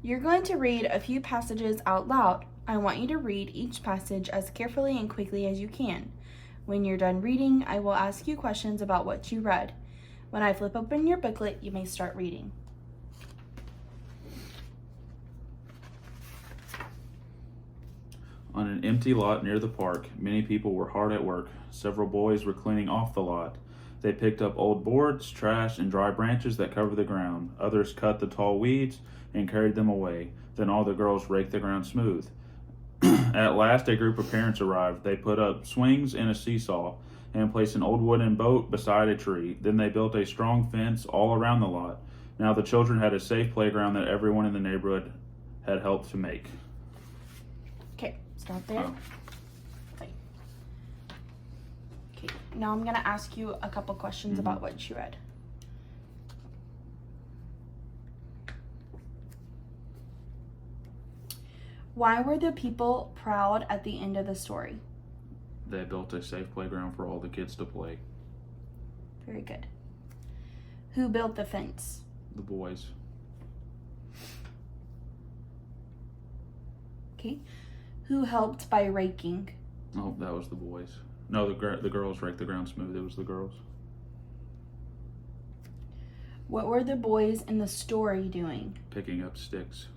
You're going to read a few passages out loud. I want you to read each passage as carefully and quickly as you can. When you're done reading, I will ask you questions about what you read. When I flip open your booklet, you may start reading. On an empty lot near the park, many people were hard at work. Several boys were cleaning off the lot. They picked up old boards, trash, and dry branches that covered the ground. Others cut the tall weeds and carried them away. Then all the girls raked the ground smooth. At last, a group of parents arrived. They put up swings and a seesaw and placed an old wooden boat beside a tree. Then they built a strong fence all around the lot. Now the children had a safe playground that everyone in the neighborhood had helped to make. Okay, stop there. Oh. Okay, now I'm going to ask you a couple questions about what you read. Why were the people proud at the end of the story? They built a safe playground for all the kids to play. Very good. Who built the fence? The boys. Okay. Who helped by raking? Oh, that was the boys. No, the girls raked the ground smooth. It was the girls. What were the boys in the story doing? Picking up sticks.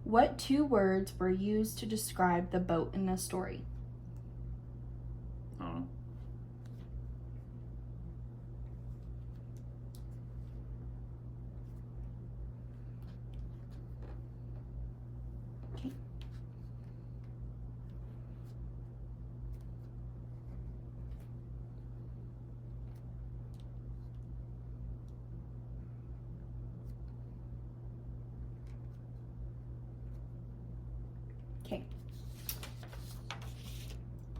What two words were used to describe the boat in the story? I don't know. Okay. Okay.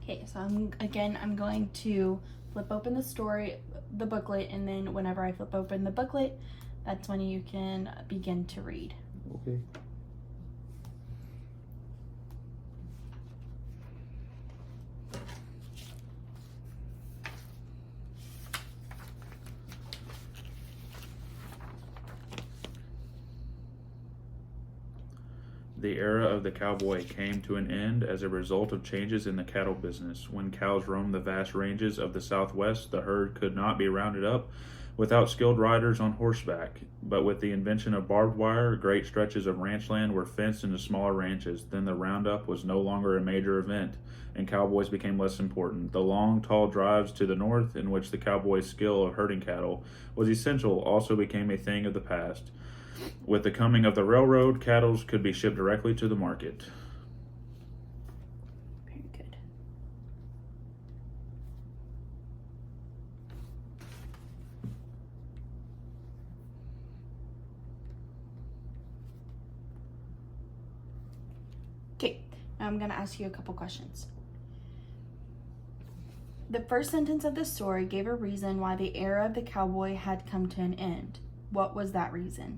Okay, so I'm going to flip open the booklet, and then whenever I flip open the booklet, that's when you can begin to read. Okay. The era of the cowboy came to an end as a result of changes in the cattle business. When cows roamed the vast ranges of the Southwest, the herd could not be rounded up without skilled riders on horseback. But with the invention of barbed wire, great stretches of ranch land were fenced into smaller ranches. Then the roundup was no longer a major event, and cowboys became less important. The long, tall drives to the north, in which the cowboy's skill of herding cattle was essential, also became a thing of the past. With the coming of the railroad, cattle could be shipped directly to the market. Very good. Okay, now I'm going to ask you a couple questions. The first sentence of the story gave a reason why the era of the cowboy had come to an end. What was that reason?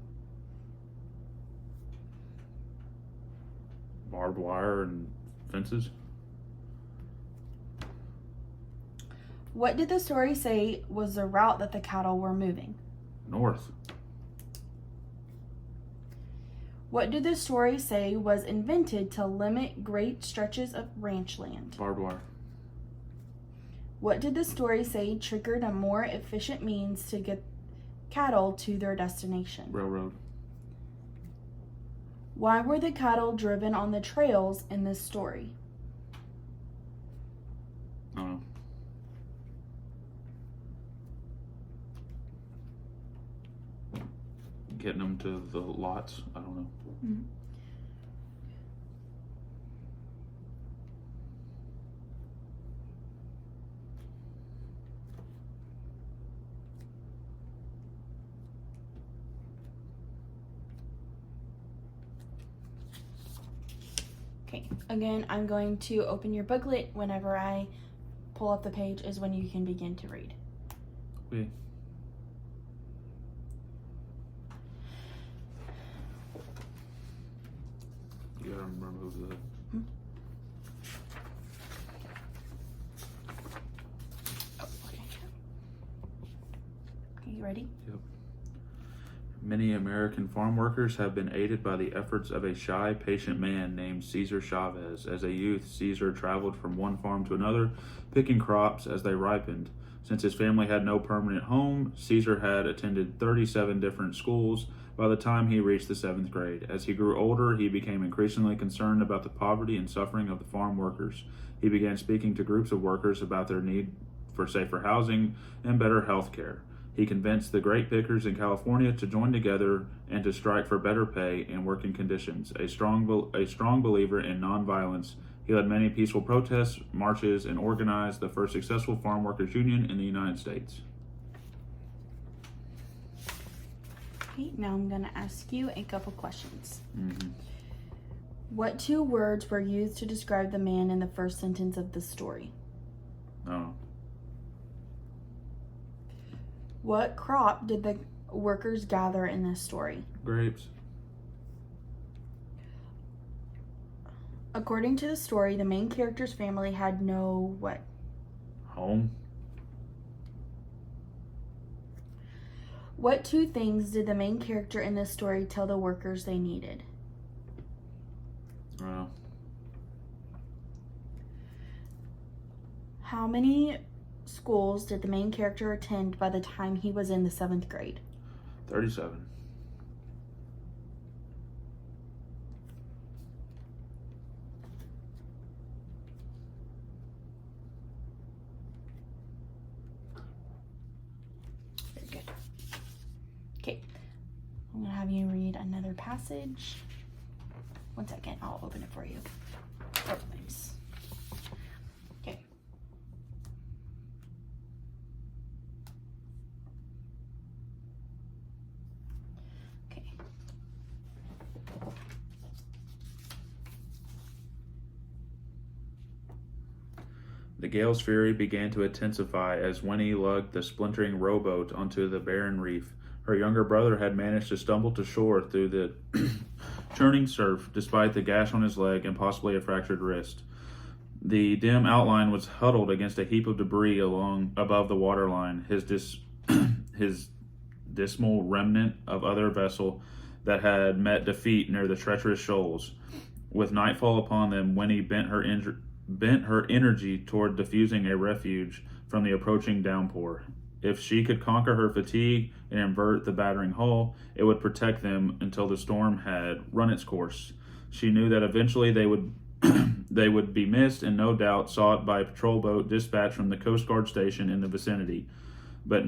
Barbed wire and fences. What did the story say was the route that the cattle were moving? North. What did the story say was invented to limit great stretches of ranch land? Barbed wire. What did the story say triggered a more efficient means to get cattle to their destination? Railroad. Why were the cattle driven on the trails in this story? I don't know. Getting them to the lots. I don't know. Mm-hmm. Okay, again, I'm going to open your booklet. Whenever I pull up the page is when you can begin to read. Okay. You gotta remove the... Oh, okay. Okay, you ready? Yep. Many American farm workers have been aided by the efforts of a shy, patient man named Cesar Chavez. As a youth, Cesar traveled from one farm to another, picking crops as they ripened. Since his family had no permanent home, Cesar had attended 37 different schools by the time he reached the 7th grade. As he grew older, he became increasingly concerned about the poverty and suffering of the farm workers. He began speaking to groups of workers about their need for safer housing and better health care. He convinced the grape pickers in California to join together and to strike for better pay and working conditions. A strong believer in nonviolence, he led many peaceful protests, marches, and organized the first successful farm workers union in the United States. Okay, now I'm going to ask you a couple questions. Mm-hmm. What 2 words were used to describe the man in the first sentence of the story? Oh. What crop did the workers gather in this story? Grapes. According to the story, the main character's family had no what? Home. What 2 things did the main character in this story tell the workers they needed? How many schools did the main character attend by the time he was in the 7th grade? 37. Very good. Okay, I'm going to have you read another passage. One second, I'll open it for you. Oh, thanks. Okay. Okay. The gale's fury began to intensify as Winnie lugged the splintering rowboat onto the barren reef. Her younger brother had managed to stumble to shore through the churning surf, despite the gash on his leg and possibly a fractured wrist. The dim outline was huddled against a heap of debris above the waterline, his dismal remnant of other vessel that had met defeat near the treacherous shoals. With nightfall upon them, Winnie bent her energy toward diffusing a refuge from the approaching downpour. If she could conquer her fatigue and invert the battering hull, it would protect them until the storm had run its course. She knew that eventually they would they would be missed and no doubt sought by a patrol boat dispatched from the Coast Guard station in the vicinity. But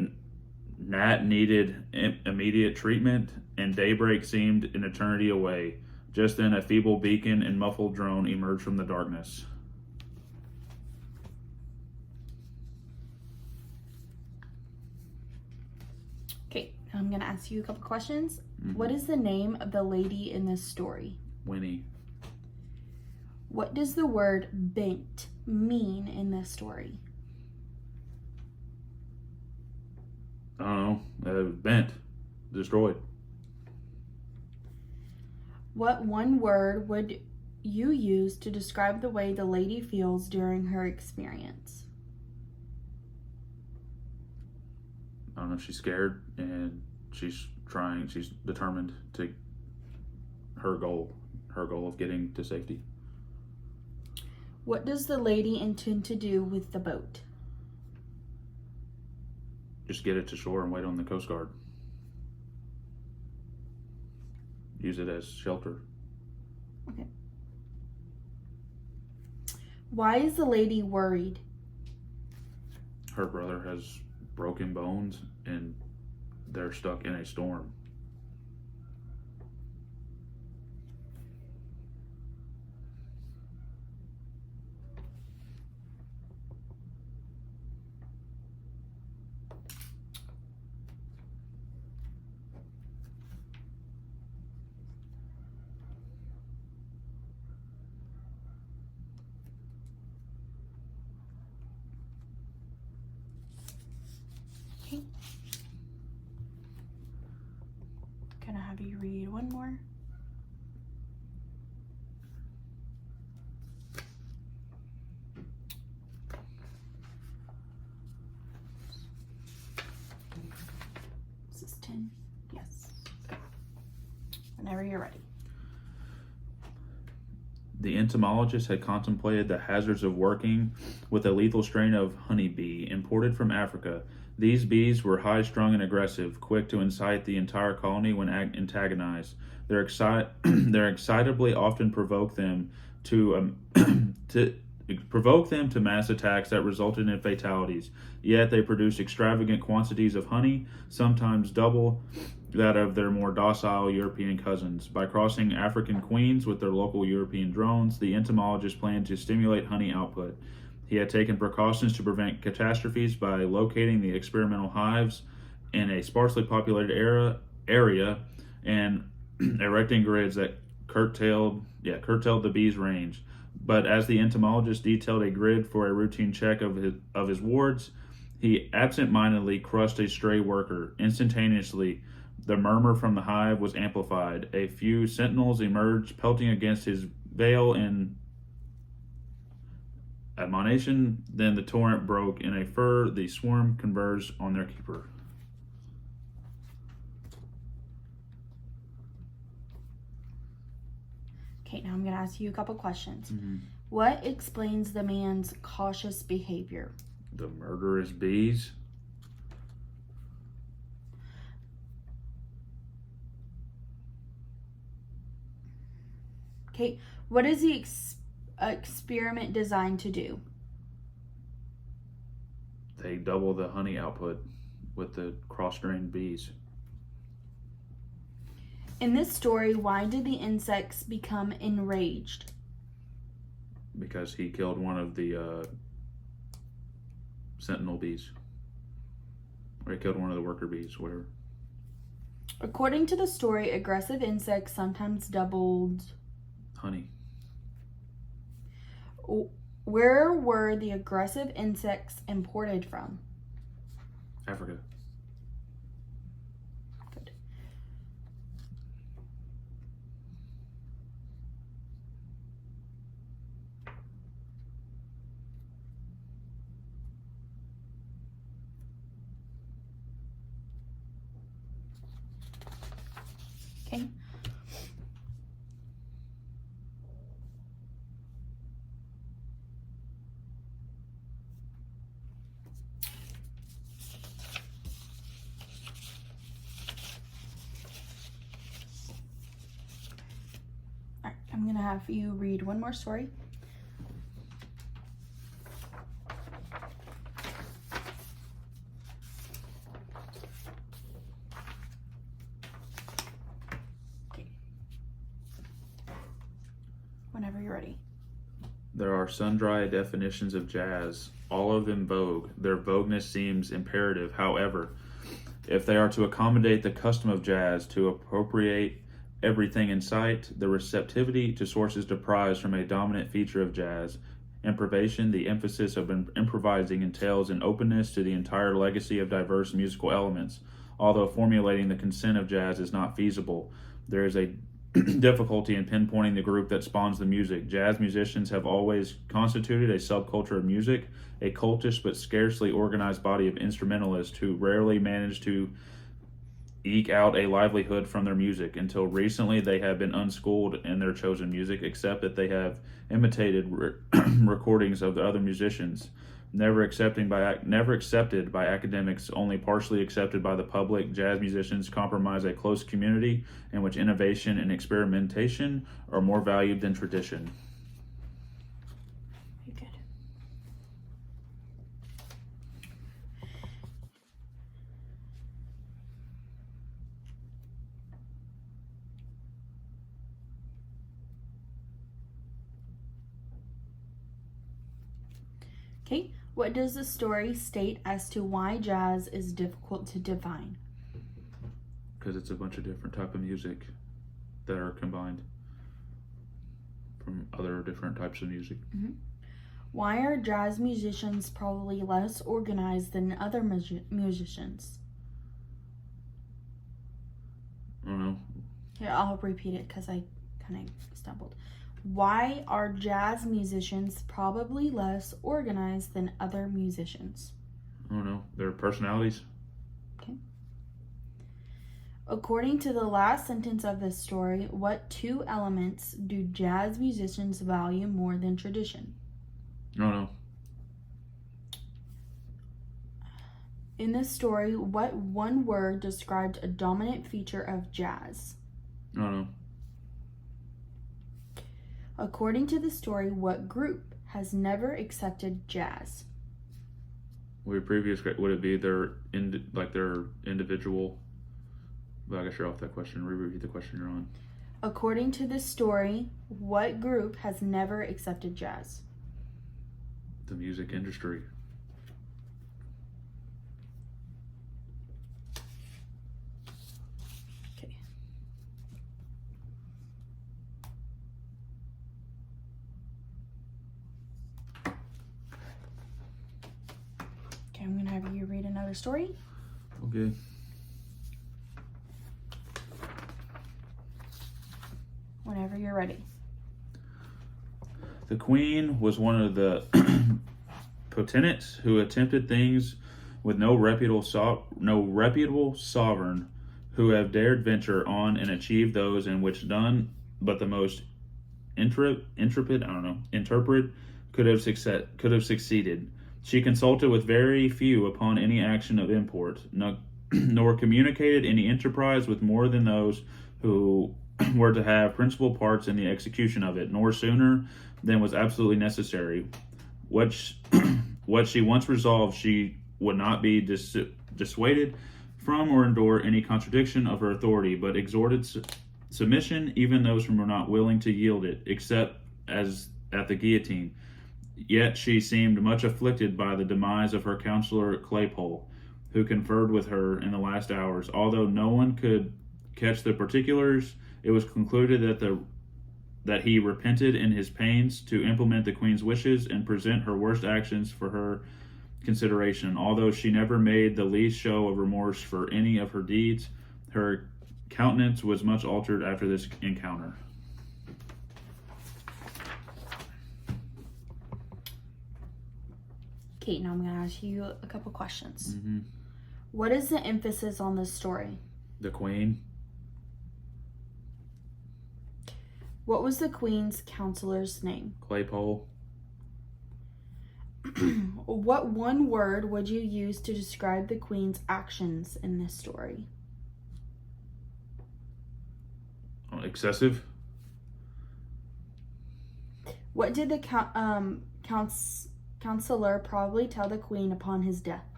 Nat needed immediate treatment, and daybreak seemed an eternity away. Just then a feeble beacon and muffled drone emerged from the darkness. Okay, I'm going to ask you a couple questions. Mm-hmm. What is the name of the lady in this story? Winnie. What does the word bent mean in this story? I don't know. Bent. Destroyed. What 1 word would you use to describe the way the lady feels during her experience? I don't know. She's scared and she's determined to her goal of getting to safety. What does the lady intend to do with the boat? Just get it to shore and wait on the Coast Guard. Use it as shelter. Okay. Why is the lady worried? Her brother has broken bones and they're stuck in a storm. Okay. Can I have you read one more? This is 10. Yes. Whenever you're ready. The entomologist had contemplated the hazards of working with a lethal strain of honeybee imported from Africa. These bees were high-strung and aggressive, quick to incite the entire colony when antagonized. Their excitably often provoke them to mass attacks that resulted in fatalities. Yet they produce extravagant quantities of honey, sometimes double that of their more docile European cousins. By crossing African queens with their local European drones, the entomologist planned to stimulate honey output. He had taken precautions to prevent catastrophes by locating the experimental hives in a sparsely populated area and erecting grids that curtailed the bees' range. But as the entomologist detailed a grid for a routine check of his wards, he absent-mindedly crushed a stray worker. Instantaneously, the murmur from the hive was amplified. A few sentinels emerged, pelting against his veil in admonition. Then the torrent broke. In a fur, the swarm converged on their keeper. Okay, now I'm going to ask you a couple questions. Mm-hmm. What explains the man's cautious behavior? The murderous bees. Okay, what is the experiment designed to do? They double the honey output with the cross-grained bees. In this story, why did the insects become enraged? Because he killed one of the sentinel bees. Or he killed one of the worker bees, whatever. According to the story, aggressive insects sometimes doubled honey. Where were the aggressive insects imported from? Africa. Good. Okay. I'm going to have you read one more story. Okay. Whenever you're ready. There are sundry definitions of jazz, all of them vogue. Their vogueness seems imperative. However, if they are to accommodate the custom of jazz, to appropriate everything in sight, the receptivity to sources deprives from a dominant feature of jazz. Improvisation, the emphasis of improvising, entails an openness to the entire legacy of diverse musical elements. Although formulating the consent of jazz is not feasible, there is a difficulty in pinpointing the group that spawns the music. Jazz musicians have always constituted a subculture of music, a cultish but scarcely organized body of instrumentalists who rarely manage to eke out a livelihood from their music. Until recently, they have been unschooled in their chosen music, except that they have imitated recordings of the other musicians, never accepted by academics, only partially accepted by the public. Jazz musicians comprise a close community in which innovation and experimentation are more valued than tradition. Very good. Okay, what does the story state as to why jazz is difficult to define? Because it's a bunch of different type of music that are combined from other different types of music. Mm-hmm. Why are jazz musicians probably less organized than other musicians? I don't know. Here, I'll repeat it because I kind of stumbled. Why are jazz musicians probably less organized than other musicians? I don't know. Their personalities. Okay. According to the last sentence of this story, what two elements do jazz musicians value more than tradition? No. In this story, what one word described a dominant feature of jazz? No. According to the story, what group has never accepted jazz? Would it be their individual? But I guess you're off that question. Repeat the question you're on. According to this story, what group has never accepted jazz? The music industry. Okay. Okay, I'm going to have you read another story. Okay. Whenever you're ready. The queen was one of the potentates who attempted things with no reputable sovereign who have dared venture on and achieve those in which none but the most intrepid could have succeeded. She consulted with very few upon any action of import, nor communicated any enterprise with more than those who were to have principal parts in the execution of it, nor sooner than was absolutely necessary. What she once resolved, she would not be dissuaded from or endure any contradiction of her authority, but exhorted submission even those who were not willing to yield it, except as at the guillotine. Yet she seemed much afflicted by the demise of her counselor Claypole, who conferred with her in the last hours. Although no one could catch the particulars, it was concluded that he repented in his pains to implement the queen's wishes and present her worst actions for her consideration. Although she never made the least show of remorse for any of her deeds, her countenance was much altered after this encounter. Okay, now I'm going to ask you a couple questions. Mm-hmm. What is the emphasis on this story? The queen. What was the queen's counselor's name? Claypole. What one word would you use to describe the queen's actions in this story? Excessive. What did the counselor probably tell the queen upon his death?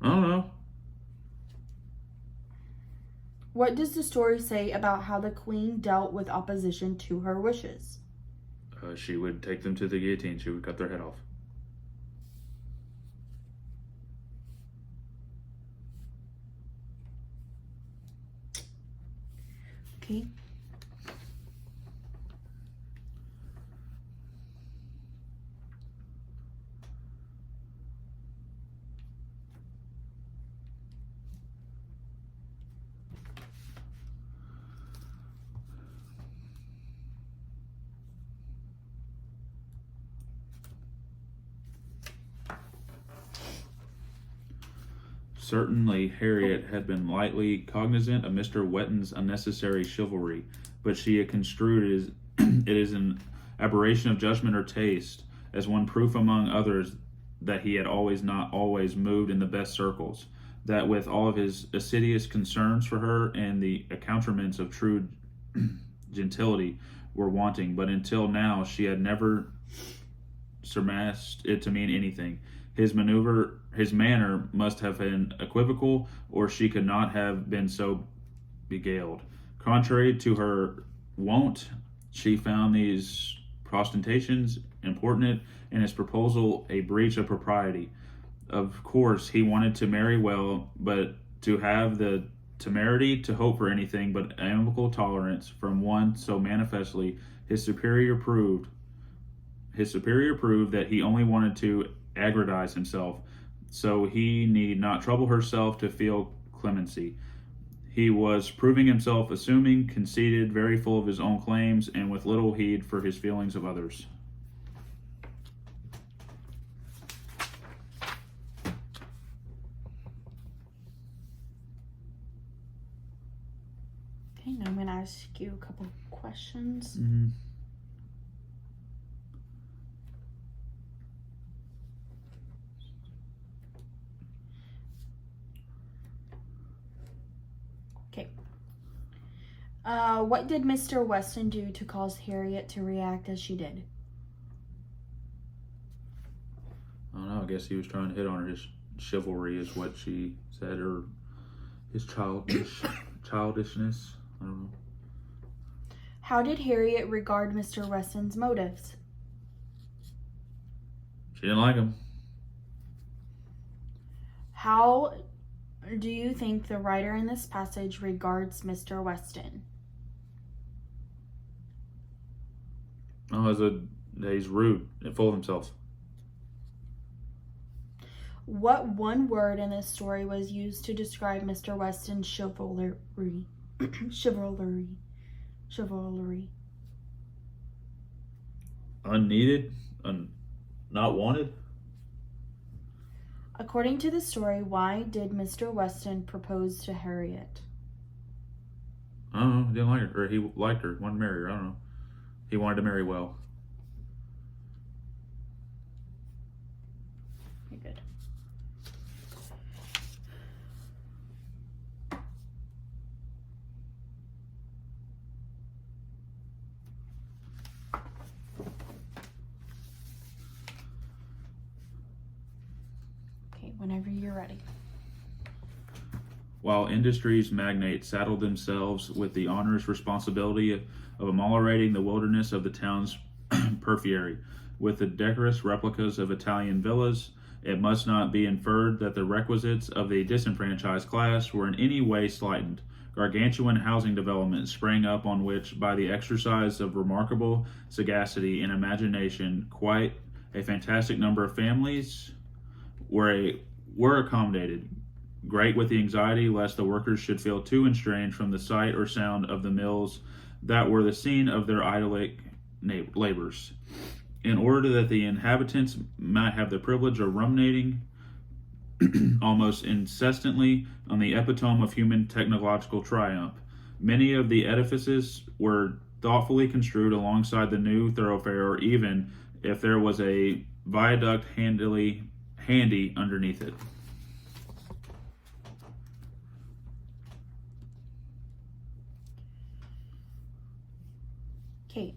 I don't know. What does the story say about how the queen dealt with opposition to her wishes? She would take them to the guillotine. She would cut their head off. Okay. Certainly, Harriet had been lightly cognizant of Mr. Wetton's unnecessary chivalry, but she had construed it as an aberration of judgment or taste, as one proof among others that he had not always moved in the best circles, that with all of his assiduous concerns for her and the accoutrements of true gentility were wanting, but until now she had never surmassed it to mean anything. His manner must have been equivocal, or she could not have been so beguiled. Contrary to her wont, she found these protestations importunate and his proposal a breach of propriety. Of course, he wanted to marry well, but to have the temerity to hope for anything but amicable tolerance from one so manifestly his superior proved that he only wanted to aggrandize himself, so he need not trouble herself to feel clemency. He was proving himself assuming, conceited, very full of his own claims, and with little heed for his feelings of others. Okay, now I'm going to ask you a couple questions. Mm-hmm. Okay. What did Mr. Weston do to cause Harriet to react as she did? I don't know. I guess he was trying to hit on her. His chivalry is what she said, or his childishness. I don't know. How did Harriet regard Mr. Weston's motives? She didn't like him. How do you think the writer in this passage regards Mr. Weston? Oh, he's rude and full of himself. What one word in this story was used to describe Mr. Weston's chivalry? Chivalry. Unneeded? Not wanted? According to the story, why did Mr. Weston propose to Harriet? I don't know. He didn't like her. Or he liked her. Wanted to marry her. I don't know. He wanted to marry well. Very good. Okay, whenever you're ready. While industry's magnates saddled themselves with the onerous responsibility of ameliorating the wilderness of the town's periphery with the decorous replicas of Italian villas, it must not be inferred that the requisites of the disenfranchised class were in any way slightened. Gargantuan housing developments sprang up on which, by the exercise of remarkable sagacity and imagination, quite a fantastic number of families were accommodated, great with the anxiety lest the workers should feel too estranged from the sight or sound of the mills that were the scene of their idyllic labors, in order that the inhabitants might have the privilege of ruminating almost incessantly on the epitome of human technological triumph. Many of the edifices were thoughtfully construed alongside the new thoroughfare, or even, if there was a viaduct handy underneath it. Okay.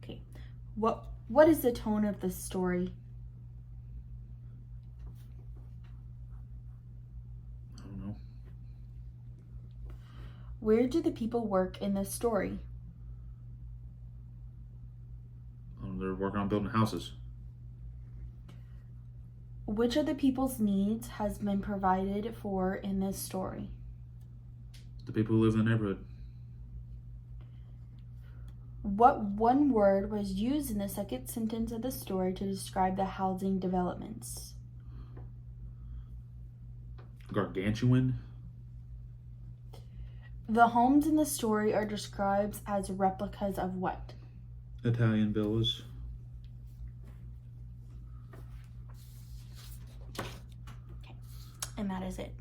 Okay. What is the tone of the story? I don't know. Where do the people work in this story? They're working on building houses. Which of the people's needs has been provided for in this story? The people who live in the neighborhood. What one word was used in the second sentence of the story to describe the housing developments? Gargantuan? The homes in the story are described as replicas of what? Italian villas. And that is it.